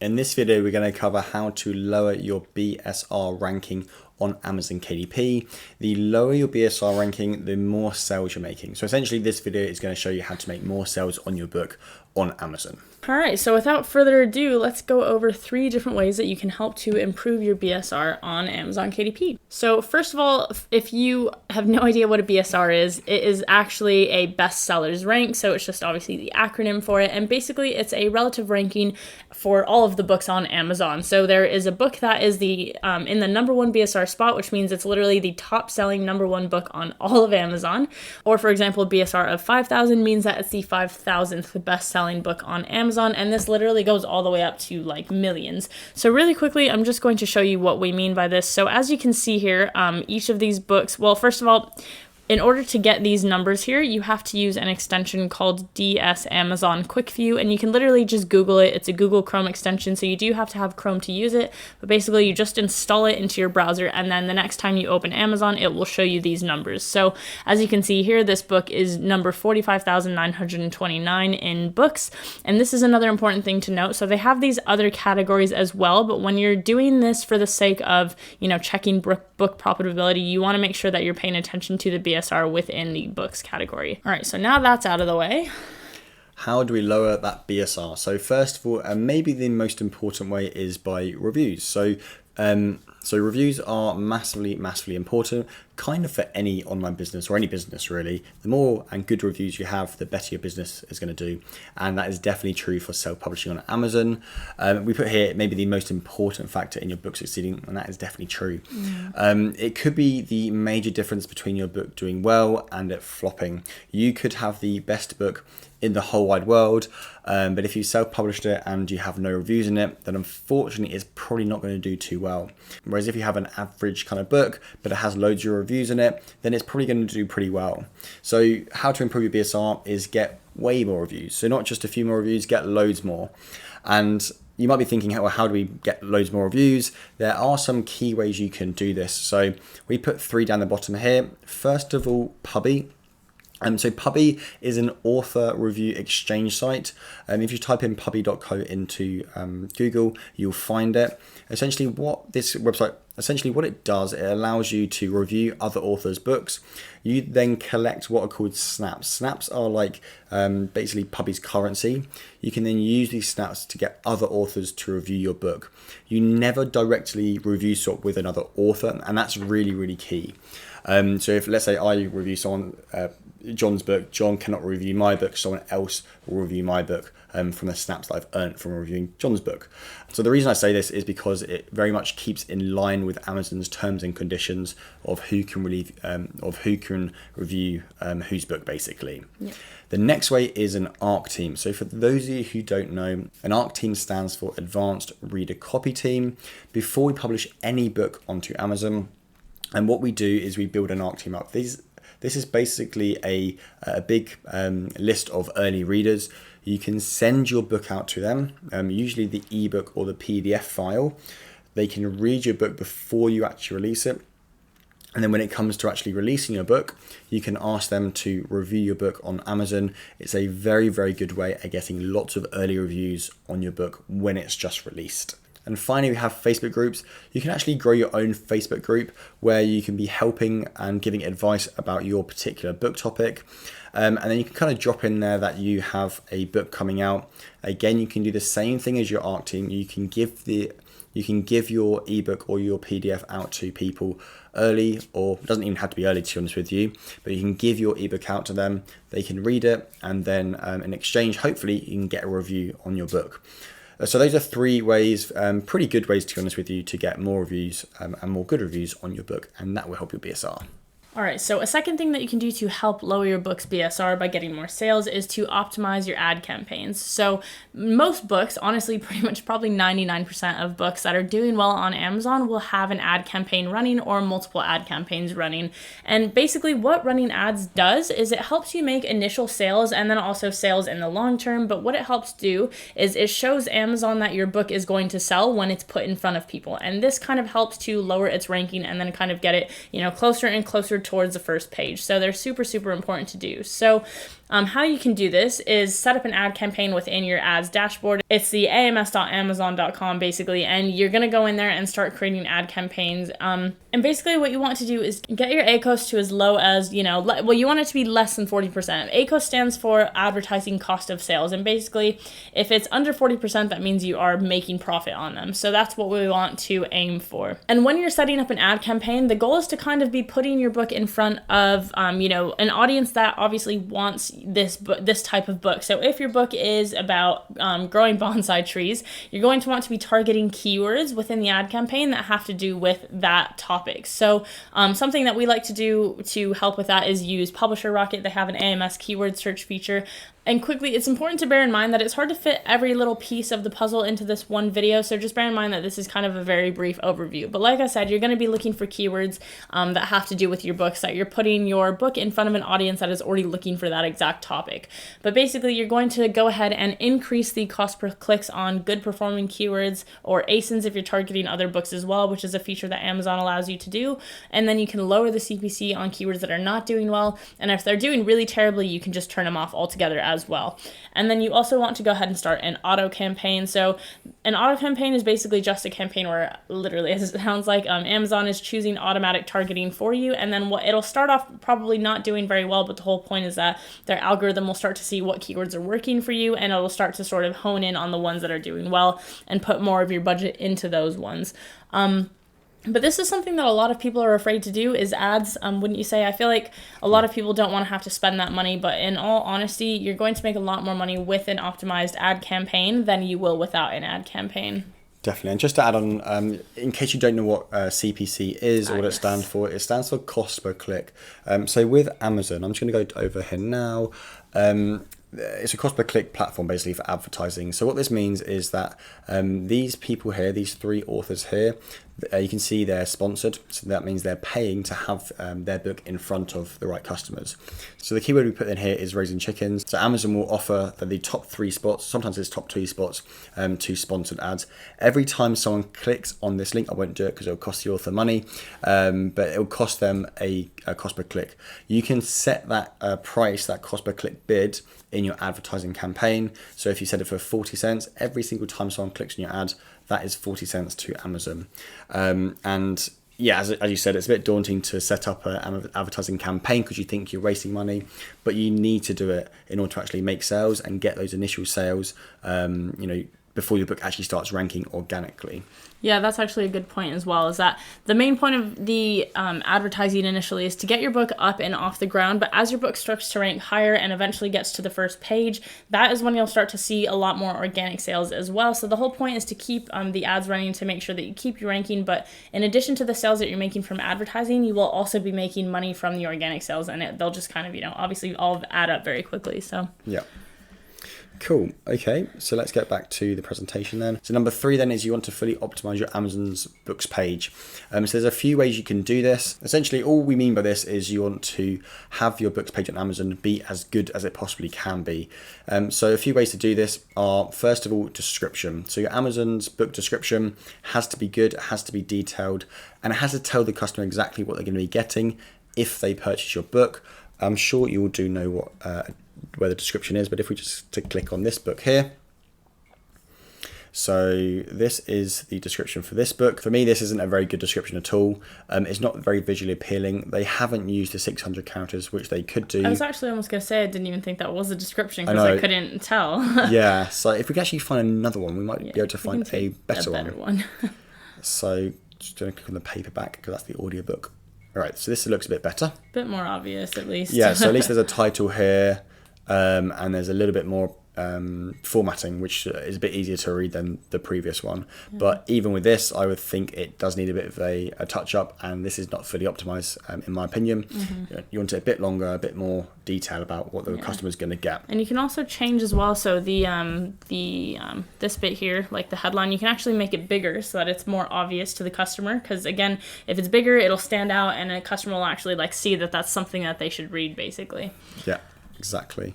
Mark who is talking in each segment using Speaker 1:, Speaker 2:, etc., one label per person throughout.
Speaker 1: In this video, we're going to cover how to lower your BSR ranking on Amazon KDP. The lower your BSR ranking, the more sales you're making. So essentially this video is going to show you how to make more sales on your book on Amazon.
Speaker 2: All right, so without further ado, let's go over 3 different ways that you can help to improve your BSR on Amazon KDP. So first of all, if you have no idea what a BSR is, it is actually a bestsellers rank. So it's just obviously the acronym for it. And basically it's a relative ranking for all of the books on Amazon. So there is a book that is the in the #1 BSR spot, which means it's literally the top selling #1 book on all of Amazon. Or for example, BSR of 5,000 means that it's the 5,000th best selling book on Amazon, and this literally goes all the way up to like millions. So really quickly, I'm just going to show you what we mean by this. So as you can see here, each of these books, well, first of all, in order to get these numbers here, you have to use an extension called DS Amazon Quick View, and you can literally just Google it. It's a Google Chrome extension, so you do have to have Chrome to use it, but basically you just install it into your browser, and then the next time you open Amazon, it will show you these numbers. So as you can see here, this book is number 45,929 in books, and this is another important thing to note. So they have these other categories as well, but when you're doing this for the sake of, checking book profitability, you want to make sure that you're paying attention to the BSR within the books category. All right, so now that's out of the way.
Speaker 1: How do we lower that BSR? So first of all, and maybe the most important way is by reviews. So reviews are massively important, kind of for any online business or any business really. The more and good reviews you have, the better your business is going to do. And that is definitely true for self-publishing on Amazon. We put here maybe the most important factor in your book succeeding, and that is definitely true. It could be the major difference between your book doing well and it flopping. You could have the best book in the whole wide world, but if you self-published it and you have no reviews in it, then unfortunately it's probably not going to do too well. Whereas if you have an average kind of book, but it has loads of reviews in it, then it's probably going to do pretty well. So how to improve your BSR is get way more reviews. So not just a few more reviews, get loads more. And you might be thinking, well, how do we get loads more reviews? There are some key ways you can do this. So we put 3 down the bottom here. First of all, Puppy. So Puppy is an author review exchange site. If you type in puppy.co into Google, you'll find it. Essentially what it does, it allows you to review other authors' books. You then collect what are called snaps. Snaps are like basically Puppy's currency. You can then use these snaps to get other authors to review your book. You never directly review swap with another author, and that's really, really key. So if, let's say, I review John's book, John cannot review my book, someone else will review my book from the snaps that I've earned from reviewing John's book. So the reason I say this is because it very much keeps in line with Amazon's terms and conditions of who can review whose book, basically. Yep. The next way is an ARC team. So for those of you who don't know, an ARC team stands for Advanced Reader Copy Team. Before we publish any book onto Amazon, and what we do is we build an ARC team up. This is basically a big list of early readers. You can send your book out to them, usually the ebook or the PDF file. They can read your book before you actually release it. And then when it comes to actually releasing your book, you can ask them to review your book on Amazon. It's a very, very good way of getting lots of early reviews on your book when it's just released. And finally, we have Facebook groups. You can actually grow your own Facebook group where you can be helping and giving advice about your particular book topic. And then you can kind of drop in there that you have a book coming out. Again, you can do the same thing as your ARC team. You can give your ebook or your PDF out to people early, or it doesn't even have to be early, to be honest with you, but you can give your ebook out to them. They can read it, and then in exchange, hopefully you can get a review on your book. So those are 3 ways, pretty good ways, to be honest with you, to get more reviews and more good reviews on your book, and that will help your BSR.
Speaker 2: All right, so a second thing that you can do to help lower your book's BSR by getting more sales is to optimize your ad campaigns. So most books, honestly, pretty much probably 99% of books that are doing well on Amazon will have an ad campaign running or multiple ad campaigns running. And basically what running ads does is it helps you make initial sales and then also sales in the long term. But what it helps do is it shows Amazon that your book is going to sell when it's put in front of people. And this kind of helps to lower its ranking and then kind of get it, closer and closer towards the first page. So they're super, super important to do. So How you can do this is set up an ad campaign within your ads dashboard. It's the ams.amazon.com basically, and you're going to go in there and start creating ad campaigns. And basically what you want to do is get your ACOS to as low as, you want it to be less than 40%. ACOS stands for advertising cost of sales, and basically if it's under 40%, that means you are making profit on them. So that's what we want to aim for. And when you're setting up an ad campaign, the goal is to kind of be putting your book in front of, an audience that obviously wants this type of book. So if your book is about growing bonsai trees, you're going to want to be targeting keywords within the ad campaign that have to do with that topic. So something that we like to do to help with that is use Publisher Rocket. They have an AMS keyword search feature. And quickly, it's important to bear in mind that it's hard to fit every little piece of the puzzle into this one video, so just bear in mind that this is kind of a very brief overview. But like I said, you're going to be looking for keywords that have to do with your books, that you're putting your book in front of an audience that is already looking for that exact topic. But basically, you're going to go ahead and increase the cost per clicks on good performing keywords, or ASINs if you're targeting other books as well, which is a feature that Amazon allows you to do. And then you can lower the CPC on keywords that are not doing well, and if they're doing really terribly, you can just turn them off altogether as well. And then you also want to go ahead and start an auto campaign. So an auto campaign is basically just a campaign where, literally, as it sounds like, Amazon is choosing automatic targeting for you, and then it'll start off probably not doing very well, but the whole point is that their algorithm will start to see what keywords are working for you, and it'll start to sort of hone in on the ones that are doing well and put more of your budget into those ones. But this is something that a lot of people are afraid to do, is ads, wouldn't you say? I feel like a lot of people don't want to have to spend that money, but in all honesty, you're going to make a lot more money with an optimized ad campaign than you will without an ad campaign.
Speaker 1: Definitely. And just to add on, in case you don't know what CPC is or what it stands for cost per click. So with Amazon, I'm just going to go over here now. It's a cost per click platform basically for advertising. So what this means is that these people here, these three authors here, you can see they're sponsored. So that means they're paying to have their book in front of the right customers. So the keyword we put in here is raising chickens. So Amazon will offer the top 3 spots, sometimes it's top 2 spots, to sponsored ads. Every time someone clicks on this link, I won't do it because it'll cost the author money, but it'll cost them a cost per click. You can set that price, that cost per click bid, in your advertising campaign. So if you set it for 40 cents, every single time someone clicks on your ad, that is 40 cents to Amazon. And yeah, as you said, it's a bit daunting to set up an advertising campaign because you think you're wasting money, but you need to do it in order to actually make sales and get those initial sales, before your book actually starts ranking organically.
Speaker 2: Yeah, that's actually a good point as well, is that the main point of the advertising initially is to get your book up and off the ground, but as your book starts to rank higher and eventually gets to the first page, that is when you'll start to see a lot more organic sales as well. So the whole point is to keep the ads running to make sure that you keep your ranking, but in addition to the sales that you're making from advertising, you will also be making money from the organic sales, and they'll just kind of, obviously all add up very quickly. So
Speaker 1: yeah. Cool. Okay, so let's get back to the presentation then. So number 3 then is you want to fully optimize your Amazon's books page. So there's a few ways you can do this. Essentially, all we mean by this is you want to have your books page on Amazon be as good as it possibly can be. So a few ways to do this are, first of all, description. So your Amazon's book description has to be good, it has to be detailed, and it has to tell the customer exactly what they're going to be getting if they purchase your book. I'm sure you all do know where the description is, but if we just to click on this book here, so this is the description for this book. For me, this isn't a very good description at all. It's not very visually appealing. They haven't used the 600 characters, which they could do.
Speaker 2: I was actually almost going to say I didn't even think that was a description because I couldn't tell.
Speaker 1: Yeah, so if we can actually find another one, we might be able to find a better one. So just going to click on the paperback because that's the audiobook. All right, so this looks a bit better.
Speaker 2: A bit more obvious, at least.
Speaker 1: Yeah, so at least there's a title here, and there's a little bit more formatting, which is a bit easier to read than the previous one. Yeah. But even with this, I would think it does need a bit of a touch up, and this is not fully optimized, in my opinion. Mm-hmm. You want it a bit longer, a bit more detail about what the customer's going to get.
Speaker 2: And you can also change as well. So the this bit here, like the headline, you can actually make it bigger so that it's more obvious to the customer. Because again, if it's bigger, it'll stand out, and a customer will actually see that that's something that they should read, basically.
Speaker 1: Yeah. Exactly.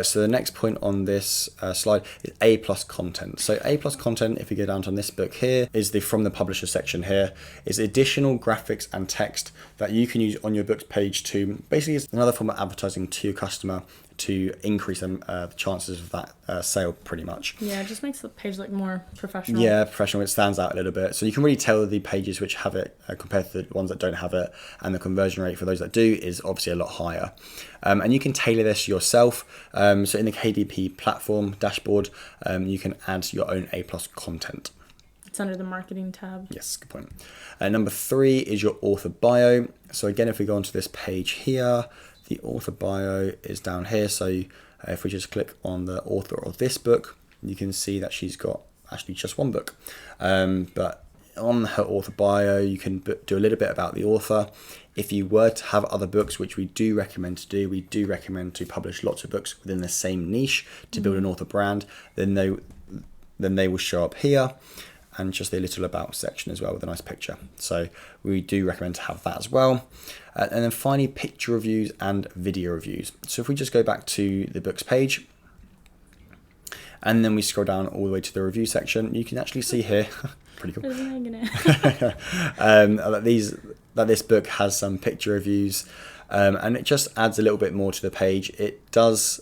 Speaker 1: So the next point on this slide is A+ content. So A+ content, if you go down to this book here, is from the publisher section here, is additional graphics and text that you can use on your book's page to basically, it's another form of advertising to your customer to increase the chances of that sale pretty much.
Speaker 2: Yeah, it just makes the page look more professional.
Speaker 1: Yeah, professional. It stands out a little bit. So you can really tell the pages which have it compared to the ones that don't have it, and the conversion rate for those that do is obviously a lot higher. And you can tailor this yourself. So in the KDP platform dashboard, you can add your own A+ content.
Speaker 2: It's under the marketing tab.
Speaker 1: Yes, good point. Number 3 is your author bio. So again, if we go onto this page here, the author bio is down here. So if we just click on the author of this book, you can see that she's got actually just one book. But on her author bio, you can do a little bit about the author. If you were to have other books, which we do recommend to do, we do recommend to publish lots of books within the same niche to build an author brand, then they will show up here. And just a little about section as well with a nice picture. So we do recommend to have that as well. And then finally, picture reviews and video reviews. So if we just go back to the books page, and then we scroll down all the way to the review section, you can actually see here, pretty cool, that this book has some picture reviews. And it just adds a little bit more to the page. It does,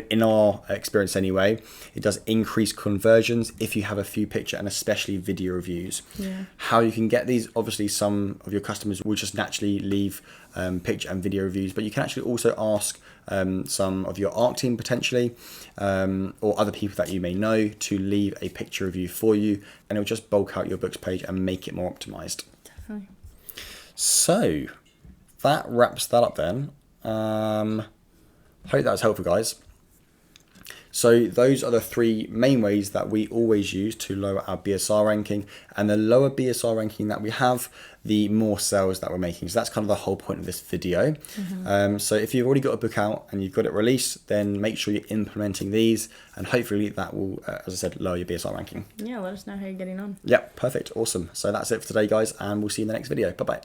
Speaker 1: in our experience anyway, it does increase conversions if you have a few picture and especially video reviews.
Speaker 2: Yeah.
Speaker 1: How you can get these, obviously some of your customers will just naturally leave picture and video reviews, but you can actually also ask some of your art team potentially, or other people that you may know to leave a picture review for you, and it will just bulk out your books page and make it more optimized.
Speaker 2: Definitely.
Speaker 1: So that wraps that up then. Hope that was helpful, guys. So those are the 3 main ways that we always use to lower our BSR ranking, and the lower BSR ranking that we have, the more sales that we're making. So that's kind of the whole point of this video. So if you've already got a book out and you've got it released, then make sure you're implementing these, and hopefully that will, as I said, lower your BSR ranking.
Speaker 2: Yeah, let us know how you're getting on.
Speaker 1: Yep, perfect, awesome. So that's it for today, guys, and we'll see you in the next video. Bye-bye.